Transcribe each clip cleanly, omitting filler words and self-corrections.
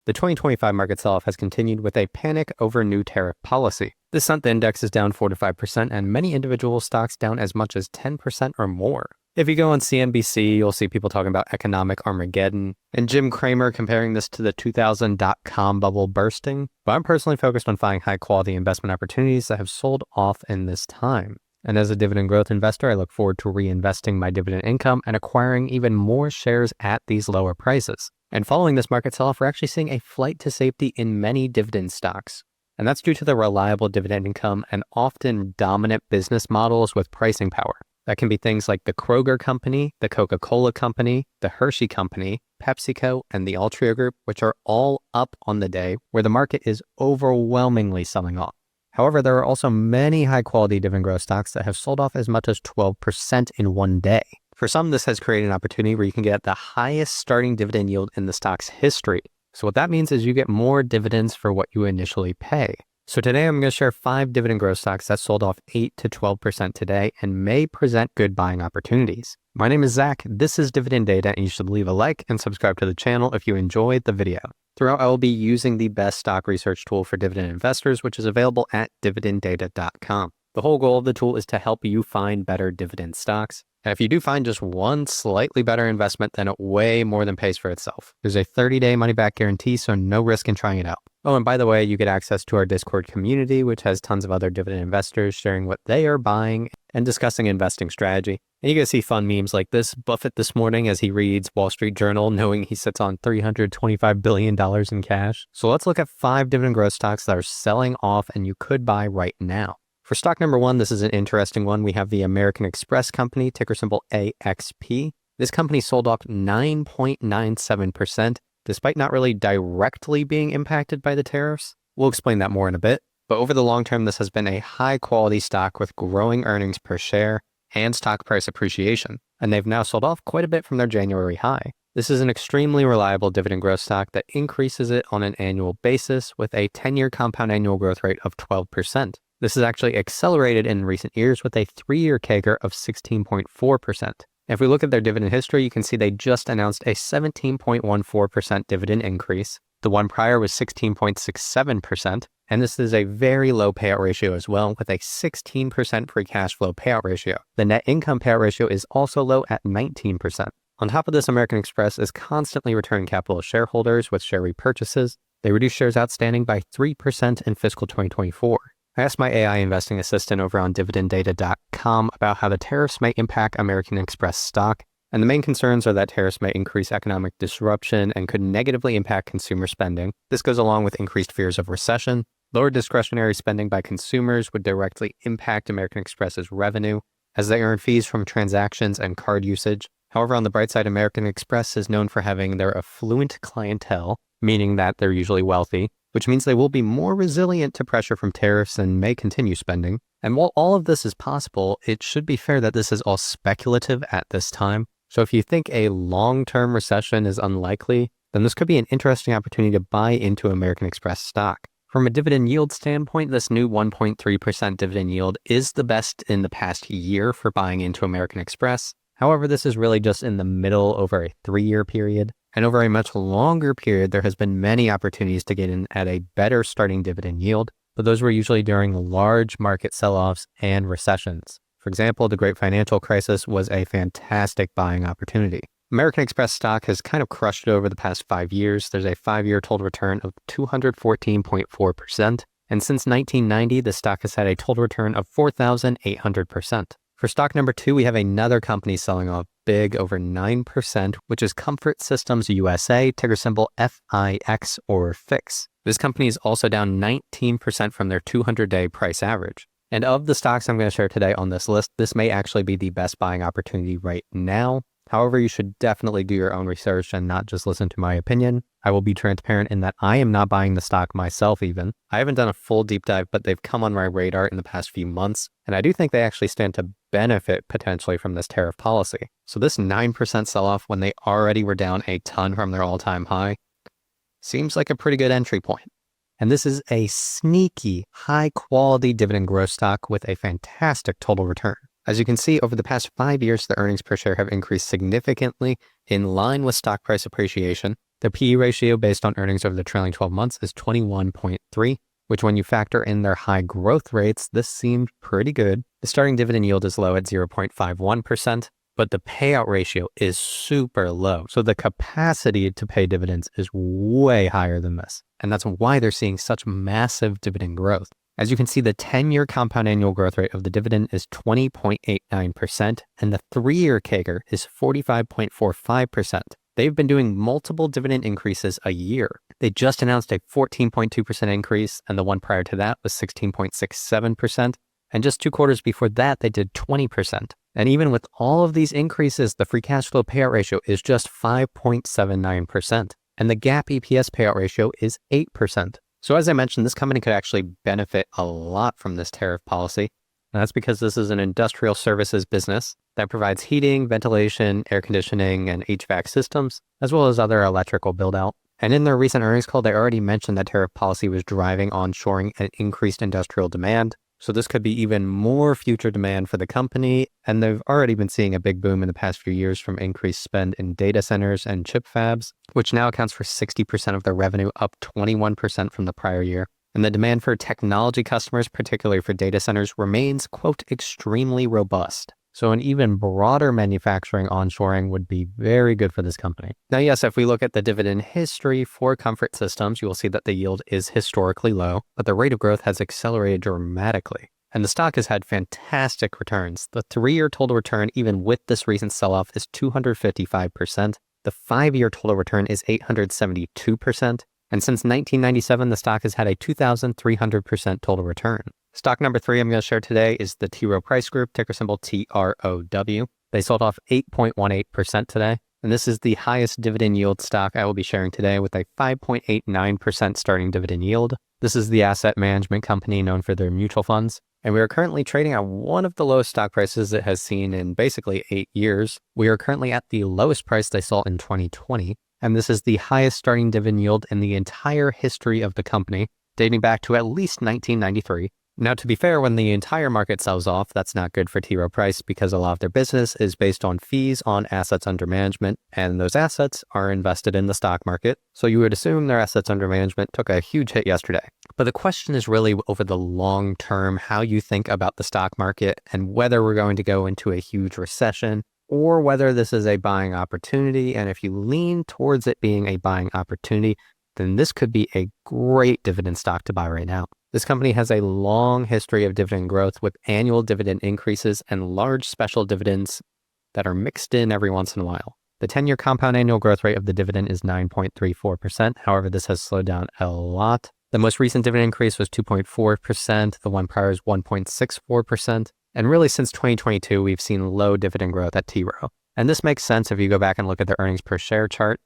The 2025 market sell-off has continued with a panic over new tariff policy. This sent the index is down 4 to 5% and many individual stocks down as much as 10% or more. If you go on CNBC, you'll see people talking about economic Armageddon and Jim Cramer comparing this to the 2000 dot-com bubble bursting. But I'm personally focused on finding high-quality investment opportunities that have sold off in this time. And as a dividend growth investor, I look forward to reinvesting my dividend income and acquiring even more shares at these lower prices. And following this market sell-off, we're actually seeing a flight to safety in many dividend stocks. And that's due to the reliable dividend income and often dominant business models with pricing power. That can be things like the Kroger Company, the Coca-Cola Company, the Hershey Company, PepsiCo, and the Altria Group, which are all up on the day where the market is overwhelmingly selling off. However, there are also many high-quality dividend growth stocks that have sold off as much as 12% in one day. For some, this has created an opportunity where you can get the highest starting dividend yield in the stock's history. So what that means is you get more dividends for what you initially pay. So today I'm going to share 5 dividend growth stocks that sold off 8 to 12% today and may present good buying opportunities. My name is Zach, this is Dividend Data, and you should leave a like and subscribe to the channel if you enjoyed the video. Throughout, I will be using the best stock research tool for dividend investors, which is available at dividenddata.com. The whole goal of the tool is to help you find better dividend stocks. And if you do find just one slightly better investment, then it way more than pays for itself. There's a 30-day money-back guarantee, so no risk in trying it out. Oh, and by the way, you get access to our Discord community, which has tons of other dividend investors sharing what they are buying and discussing investing strategy. And you can see fun memes like this. Buffett this morning as he reads Wall Street Journal, knowing he sits on $325 billion in cash. So let's look at 5 dividend growth stocks that are selling off and you could buy right now. For stock number 1, this is an interesting one. We have the American Express Company, ticker symbol AXP. This company sold off 9.97%, despite not really directly being impacted by the tariffs. We'll explain that more in a bit. But over the long term, this has been a high-quality stock with growing earnings per share and stock price appreciation. And they've now sold off quite a bit from their January high. This is an extremely reliable dividend growth stock that increases it on an annual basis with a 10-year compound annual growth rate of 12%. This is actually accelerated in recent years with a 3-year CAGR of 16.4%. If we look at their dividend history, you can see they just announced a 17.14% dividend increase. The one prior was 16.67%, and this is a very low payout ratio as well, with a 16% free cash flow payout ratio. The net income payout ratio is also low at 19%. On top of this, American Express is constantly returning capital to shareholders with share repurchases. They reduced shares outstanding by 3% in fiscal 2024. I asked my AI investing assistant over on dividenddata.com about how the tariffs may impact American Express stock, and the main concerns are that tariffs may increase economic disruption and could negatively impact consumer spending. This goes along with increased fears of recession. Lower discretionary spending by consumers would directly impact American Express's revenue, as they earn fees from transactions and card usage. However, on the bright side, American Express is known for having their affluent clientele, meaning that they're usually wealthy, which means they will be more resilient to pressure from tariffs and may continue spending. And while all of this is possible, it should be fair that this is all speculative at this time. So if you think a long-term recession is unlikely, then this could be an interesting opportunity to buy into American Express stock. From a dividend yield standpoint, this new 1.3% dividend yield is the best in the past year for buying into American Express. However, this is really just in the middle over a 3-year period. And over a much longer period, there has been many opportunities to get in at a better starting dividend yield, but those were usually during large market sell-offs and recessions. For example, the Great Financial Crisis was a fantastic buying opportunity. American Express stock has kind of crushed it over the past 5 years. There's a 5-year total return of 214.4%, and since 1990, the stock has had a total return of 4,800%. For stock number 2, we have another company selling off big, over 9%, which is Comfort Systems USA, ticker symbol FIX or FIX. This company is also down 19% from their 200-day price average. And of the stocks I'm going to share today on this list, this may actually be the best buying opportunity right now. However, you should definitely do your own research and not just listen to my opinion. I will be transparent in that I am not buying the stock myself even. I haven't done a full deep dive, but they've come on my radar in the past few months, and I do think they actually stand to benefit potentially from this tariff policy. So this 9% sell-off when they already were down a ton from their all-time high seems like a pretty good entry point. And this is a sneaky, high-quality dividend growth stock with a fantastic total return. As you can see, over the past 5 years, the earnings per share have increased significantly in line with stock price appreciation. The PE ratio based on earnings over the trailing 12 months is 21.3, which when you factor in their high growth rates, this seemed pretty good. The starting dividend yield is low at 0.51%, but the payout ratio is super low. So the capacity to pay dividends is way higher than this. And that's why they're seeing such massive dividend growth. As you can see, the 10-year compound annual growth rate of the dividend is 20.89%, and the 3-year CAGR is 45.45%. They've been doing multiple dividend increases a year. They just announced a 14.2% increase, and the one prior to that was 16.67%. And just 2 quarters before that, they did 20%. And even with all of these increases, the free cash flow payout ratio is just 5.79%. And the GAAP EPS payout ratio is 8%. So as I mentioned, this company could actually benefit a lot from this tariff policy. And that's because this is an industrial services business that provides heating, ventilation, air conditioning, and HVAC systems, as well as other electrical build-out. And in their recent earnings call, they already mentioned that tariff policy was driving onshoring and increased industrial demand. So this could be even more future demand for the company. And they've already been seeing a big boom in the past few years from increased spend in data centers and chip fabs, which now accounts for 60% of their revenue, up 21% from the prior year. And the demand for technology customers, particularly for data centers, remains, quote, extremely robust. So an even broader manufacturing onshoring would be very good for this company. Now, yes, if we look at the dividend history for Comfort Systems, you will see that the yield is historically low, but the rate of growth has accelerated dramatically. And the stock has had fantastic returns. The 3-year total return, even with this recent sell-off, is 255%. The 5-year total return is 872%. And since 1997, the stock has had a 2,300% total return. Stock number 3 I'm going to share today is the TROW price group, ticker symbol TROW. They sold off 8.18% today. And this is the highest dividend yield stock I will be sharing today with a 5.89% starting dividend yield. This is the asset management company known for their mutual funds. And we are currently trading at one of the lowest stock prices it has seen in basically 8 years. We are currently at the lowest price they saw in 2020. And this is the highest starting dividend yield in the entire history of the company, dating back to at least 1993. Now, to be fair, when the entire market sells off, that's not good for TROW price because a lot of their business is based on fees on assets under management, and those assets are invested in the stock market. So you would assume their assets under management took a huge hit yesterday. But the question is really over the long term, how you think about the stock market and whether we're going to go into a huge recession or whether this is a buying opportunity. And if you lean towards it being a buying opportunity, then this could be a great dividend stock to buy right now. This company has a long history of dividend growth with annual dividend increases and large special dividends that are mixed in every once in a while. The 10-year compound annual growth rate of the dividend is 9.34%. However, this has slowed down a lot. The most recent dividend increase was 2.4%. The one prior is 1.64%. And really since 2022, we've seen low dividend growth at TROW. And this makes sense if you go back and look at their earnings per share chart.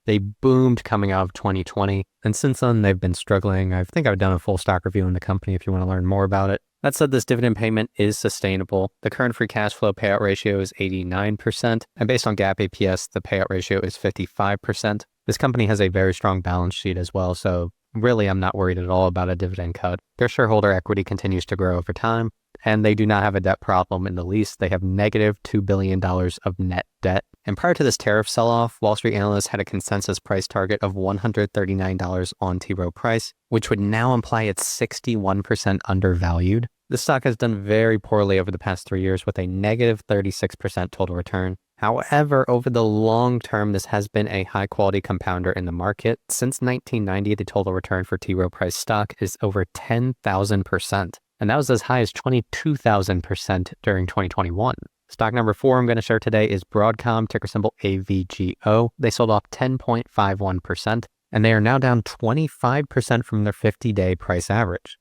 They boomed coming out of 2020, and since then they've been struggling. I think I've done a full stock review in the company if you want to learn more about it. That said, this dividend payment is sustainable. The current free cash flow payout ratio is 89%, and based on GAAP EPS, the payout ratio is 55%. This company has a very strong balance sheet as well, so really I'm not worried at all about a dividend cut. Their shareholder equity continues to grow over time, and they do not have a debt problem in the least. They have negative $2 billion of net debt. And prior to this tariff sell-off, Wall Street analysts had a consensus price target of $139 on TROW price, which would now imply it's 61% undervalued. The stock has done very poorly over the past 3 years with a negative 36% total return. However, over the long term, this has been a high-quality compounder in the market. Since 1990, the total return for TROW price stock is over 10,000%. And that was as high as 22,000% during 2021. Stock number 4 I'm going to share today is Broadcom, ticker symbol AVGO. They sold off 10.51%, and they are now down 25% from their 50-day price average.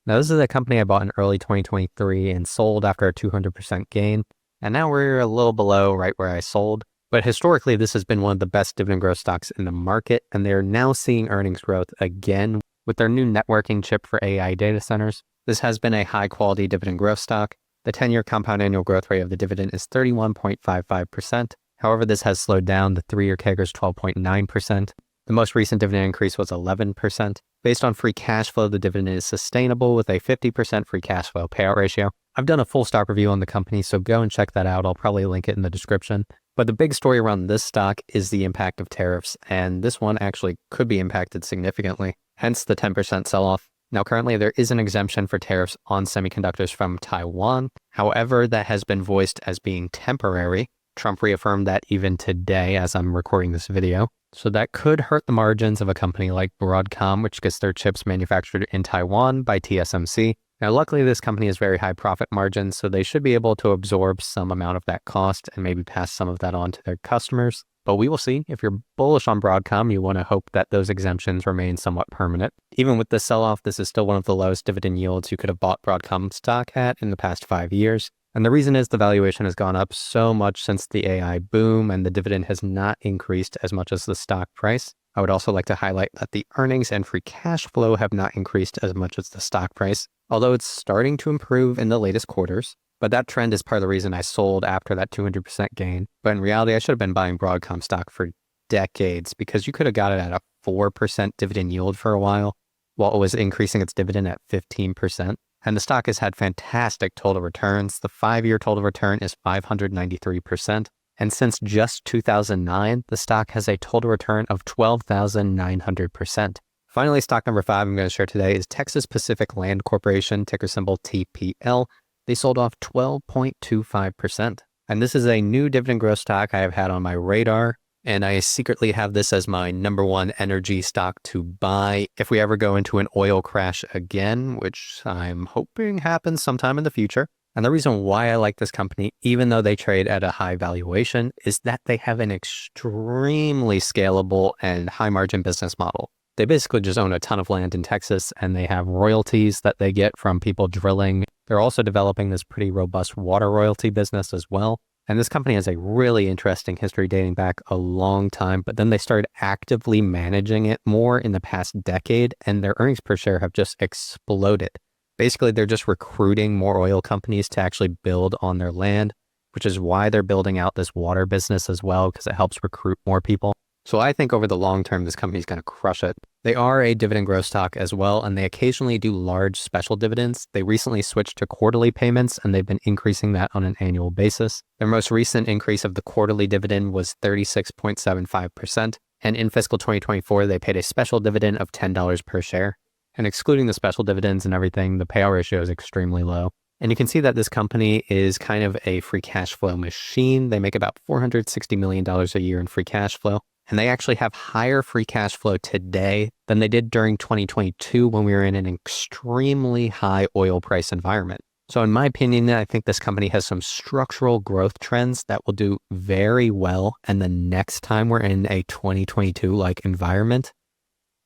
Now, this is a company I bought in early 2023 and sold after a 200% gain, and now we're a little below right where I sold. But historically, this has been one of the best dividend growth stocks in the market, and they're now seeing earnings growth again with their new networking chip for AI data centers. This has been a high-quality dividend growth stock. The 10-year compound annual growth rate of the dividend is 31.55%. However, this has slowed down. The 3-year CAGR is 12.9%. The most recent dividend increase was 11%. Based on free cash flow, the dividend is sustainable with a 50% free cash flow payout ratio. I've done a full stock review on the company, so go and check that out. I'll probably link it in the description. But the big story around this stock is the impact of tariffs, and this one actually could be impacted significantly, hence the 10% sell-off. Now, currently, there is an exemption for tariffs on semiconductors from Taiwan. However, that has been voiced as being temporary. Trump reaffirmed that even today as I'm recording this video. So that could hurt the margins of a company like Broadcom, which gets their chips manufactured in Taiwan by TSMC. Now, luckily, this company has very high profit margins, so they should be able to absorb some amount of that cost and maybe pass some of that on to their customers. But we will see. If you're bullish on Broadcom, you want to hope that those exemptions remain somewhat permanent. Even with this sell-off, this is still one of the lowest dividend yields you could have bought Broadcom stock at in the past 5 years. And the reason is the valuation has gone up so much since the AI boom, and the dividend has not increased as much as the stock price. I would also like to highlight that the earnings and free cash flow have not increased as much as the stock price, although it's starting to improve in the latest quarters. But that trend is part of the reason I sold after that 200% gain. But in reality, I should have been buying Broadcom stock for decades because you could have got it at a 4% dividend yield for a while it was increasing its dividend at 15%. And the stock has had fantastic total returns. The 5-year total return is 593%. And since just 2009, the stock has a total return of 12,900%. Finally, stock number 5 I'm going to share today is Texas Pacific Land Corporation, ticker symbol TPL. They sold off 12.25%. And this is a new dividend growth stock I have had on my radar. And I secretly have this as my number 1 energy stock to buy if we ever go into an oil crash again, which I'm hoping happens sometime in the future. And the reason why I like this company, even though they trade at a high valuation, is that they have an extremely scalable and high margin business model. They basically just own a ton of land in Texas, and they have royalties that they get from people drilling. They're also developing this pretty robust water royalty business as well. And this company has a really interesting history dating back a long time, but then they started actively managing it more in the past decade, and their earnings per share have just exploded. Basically, they're just recruiting more oil companies to actually build on their land, which is why they're building out this water business as well, because it helps recruit more people. So I think over the long term, this company is going to crush it. They are a dividend growth stock as well, and they occasionally do large special dividends. They recently switched to quarterly payments, and they've been increasing that on an annual basis. Their most recent increase of the quarterly dividend was 36.75%. And in fiscal 2024, they paid a special dividend of $10 per share. And excluding the special dividends and everything, the payout ratio is extremely low. And you can see that this company is kind of a free cash flow machine. They make about $460 million a year in free cash flow. And they actually have higher free cash flow today than they did during 2022 when we were in an extremely high oil price environment. So in my opinion, I think this company has some structural growth trends that will do very well. And the next time we're in a 2022-like environment,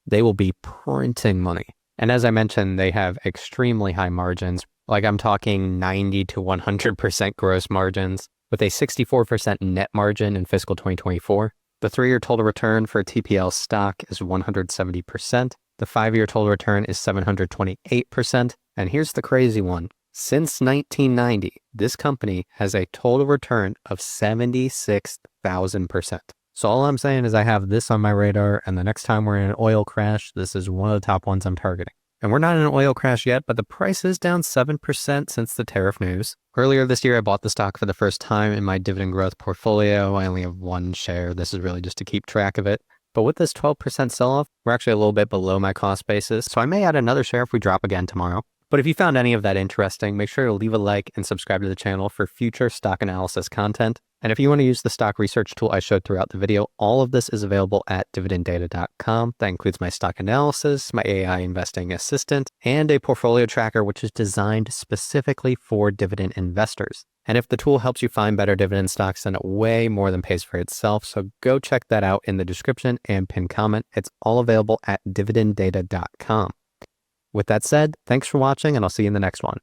they will be printing money. And as I mentioned, they have extremely high margins. Like I'm talking 90 to 100% gross margins with a 64% net margin in fiscal 2024. The 3-year total return for TPL stock is 170%. The 5-year total return is 728%. And here's the crazy one. Since 1990, this company has a total return of 76,000%. So all I'm saying is I have this on my radar, and the next time we're in an oil crash, this is one of the top ones I'm targeting. And we're not in an oil crash yet, but the price is down 7% since the tariff news. Earlier this year, I bought the stock for the first time in my dividend growth portfolio. I only have 1 share. This is really just to keep track of it. But with this 12% sell-off, we're actually a little bit below my cost basis. So I may add another share if we drop again tomorrow. But if you found any of that interesting, make sure to leave a like and subscribe to the channel for future stock analysis content. And if you want to use the stock research tool I showed throughout the video, all of this is available at dividenddata.com. That includes my stock analysis, my AI investing assistant, and a portfolio tracker, which is designed specifically for dividend investors. And if the tool helps you find better dividend stocks, then it way more than pays for itself. So go check that out in the description and pinned comment. It's all available at dividenddata.com. With that said, thanks for watching, and I'll see you in the next one.